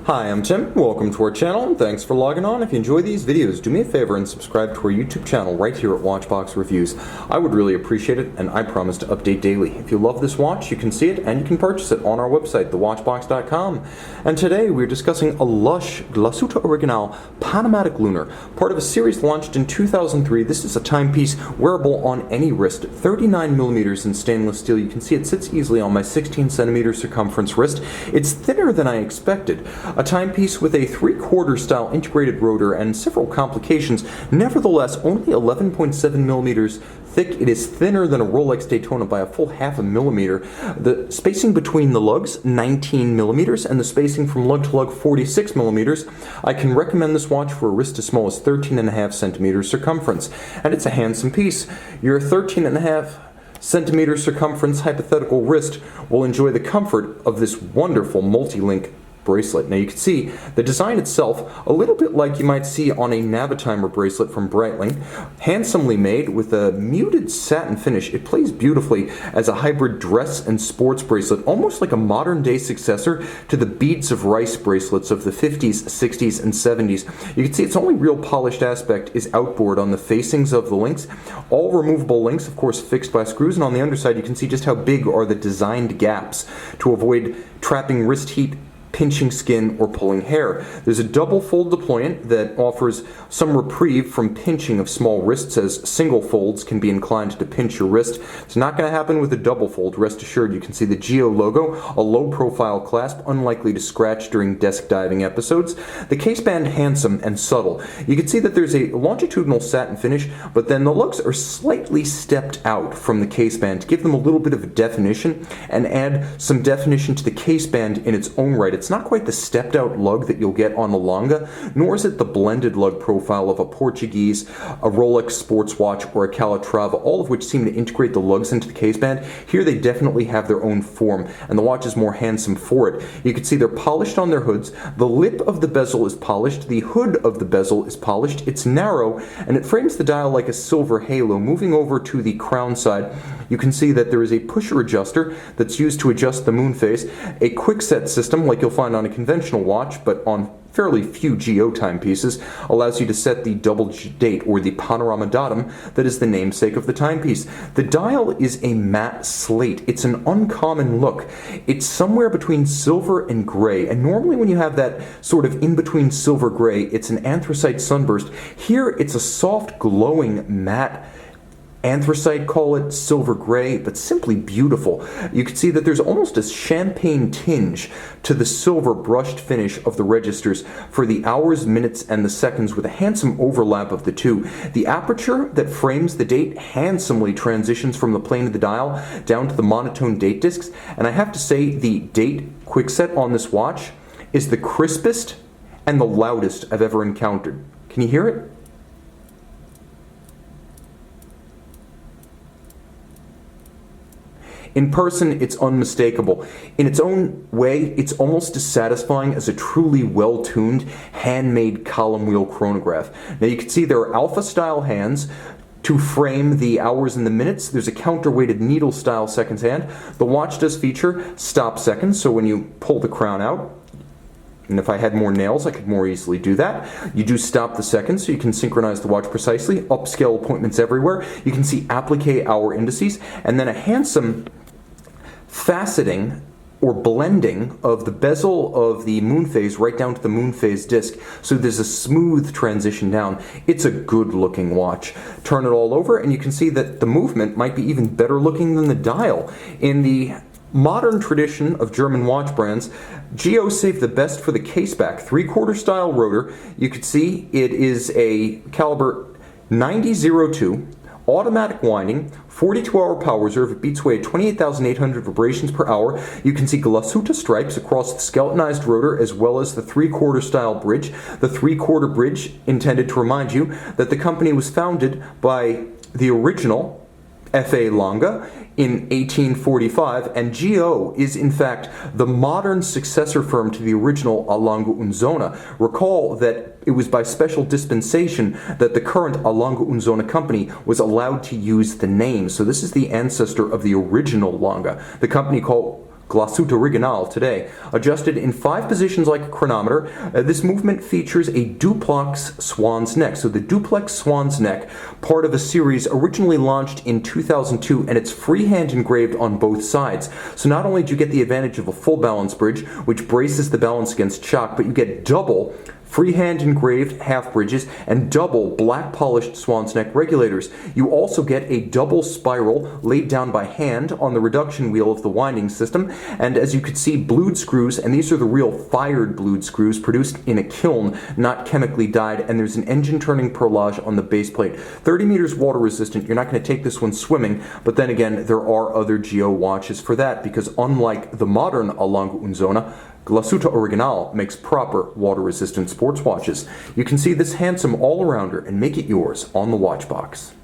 Hi, I'm Tim. Welcome to our channel, and thanks for logging on. If you enjoy these videos, do me a favor and subscribe to our YouTube channel right here at Watchbox Reviews. I would really appreciate it, and I promise to update daily. If you love this watch, you can see it, and you can purchase it on our website, thewatchbox.com. And today, we're discussing a lush Glashutte Original Panomatic Lunar, part of a series launched in 2003. This is a timepiece wearable on any wrist, 39mm in stainless steel. You can see it sits easily on my 16cm circumference wrist. It's thinner than I expected. A timepiece with a 3/4 style integrated rotor and several complications, nevertheless only 11.7mm thick. It is thinner than a Rolex Daytona by a full 0.5 millimeter. The spacing between the lugs, 19mm, and the spacing from lug to lug, 46mm. I can recommend this watch for a wrist as small as 13.5 centimeters circumference, and it's a handsome piece. Your 13.5 centimeter circumference hypothetical wrist will enjoy the comfort of this wonderful multi-link bracelet. Now you can see the design itself a little bit like you might see on a Navitimer bracelet from Breitling. Handsomely made with a muted satin finish. It plays beautifully as a hybrid dress and sports bracelet, almost like a modern day successor to the beads of rice bracelets of the 50s, 60s, and 70s. You can see its only real polished aspect is outboard on the facings of the links. All removable links, of course, fixed by screws, and on the underside you can see just how big are the designed gaps to avoid trapping wrist heat, pinching skin, or pulling hair. There's a double fold deployant that offers some reprieve from pinching of small wrists, as single folds can be inclined to pinch your wrist. It's not going to happen with a double fold, rest assured. You can see the Geo logo, a low profile clasp, unlikely to scratch during desk diving episodes. The case band, handsome and subtle. You can see that there's a longitudinal satin finish, but then the lugs are slightly stepped out from the case band to give them a little bit of definition and add some definition to the case band in its own right. It's not quite the stepped out lug that you'll get on a Longa, nor is it the blended lug profile of a Portuguese, a Rolex sports watch, or a Calatrava, all of which seem to integrate the lugs into the case band. Here they definitely have their own form, and the watch is more handsome for it. You can see they're polished on their hoods. The lip of the bezel is polished. The hood of the bezel is polished. It's narrow, and it frames the dial like a silver halo. Moving over to the crown side, you can see that there is a pusher adjuster that's used to adjust the moon phase, a quick set system like you'll find on a conventional watch, but on fairly few Geo timepieces, allows you to set the double date, or the panorama datum that is the namesake of the timepiece. The dial is a matte slate. It's an uncommon look. It's somewhere between silver and gray, and normally when you have that sort of in-between silver gray, it's an anthracite sunburst. Here it's a soft glowing matte anthracite, call it silver gray, but simply beautiful. You can see that there's almost a champagne tinge to the silver brushed finish of the registers for the hours, minutes, and the seconds, with a handsome overlap of the two. The aperture that frames the date handsomely transitions from the plane of the dial down to the monotone date discs, and I have to say the date quickset on this watch is the crispest and the loudest I've ever encountered. Can you hear it? In person, it's unmistakable. In its own way, it's almost as satisfying as a truly well-tuned, handmade column wheel chronograph. Now you can see there are alpha-style hands to frame the hours and the minutes. There's a counterweighted needle-style seconds hand. The watch does feature stop seconds, so when you pull the crown out, and if I had more nails, I could more easily do that. You do stop the seconds, so you can synchronize the watch precisely. Upscale appointments everywhere. You can see applique hour indices, and then a handsome faceting or blending of the bezel of the moon phase right down to the moon phase disc, so there's a smooth transition down. It's a good looking watch. Turn it all over and you can see that the movement might be even better looking than the dial. In the modern tradition of German watch brands, Geo saved the best for the caseback. 3/4 style rotor. You can see it is a caliber 9002, automatic winding, 42-hour power reserve. It beats away at 28,800 vibrations per hour. You can see Glashutte stripes across the skeletonized rotor, as well as the 3/4 style bridge. The 3/4 bridge intended to remind you that the company was founded by the original F.A. Longa in 1845, and Geo is in fact the modern successor firm to the original A Longa Unzona. Recall that it was by special dispensation that the current A Longa Unzona company was allowed to use the name, so this is the ancestor of the original Longa. The company Glashutte Original today. Adjusted in 5 positions like a chronometer, this movement features a duplex swan's neck. So the duplex swan's neck, part of a series originally launched in 2002, and it's freehand engraved on both sides. So not only do you get the advantage of a full balance bridge, which braces the balance against shock, but you get double freehand engraved half bridges and double black polished swan's neck regulators. You also get a double spiral laid down by hand on the reduction wheel of the winding system, and as you can see, blued screws, and these are the real fired blued screws produced in a kiln, not chemically dyed, and there's an engine turning perlage on the base plate. 30 meters water resistant. You're not going to take this one swimming, but then again, there are other geo watches for that, because unlike the modern A Lunga und Zona, Glashutte Original makes proper water-resistant sports watches. You can see this handsome all-arounder and make it yours on the watch box.